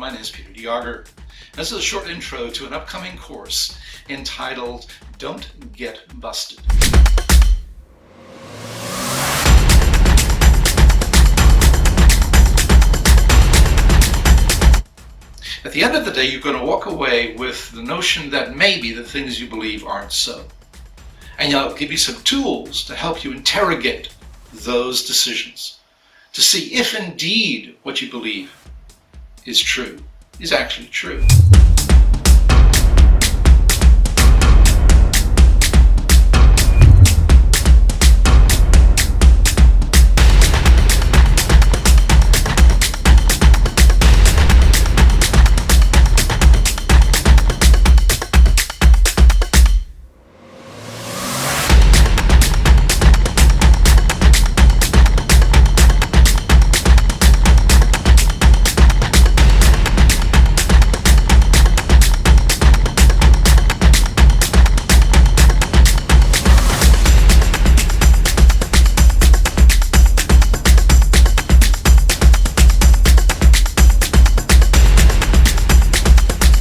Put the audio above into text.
my name is Jager. This is a short intro to an upcoming course entitled Don't Get Busted. At the end of the day, you're going to walk away with the notion that maybe the things you believe aren't so. And I'll give you some tools to help you interrogate those decisions, to see if indeed what you believe is true, is actually true.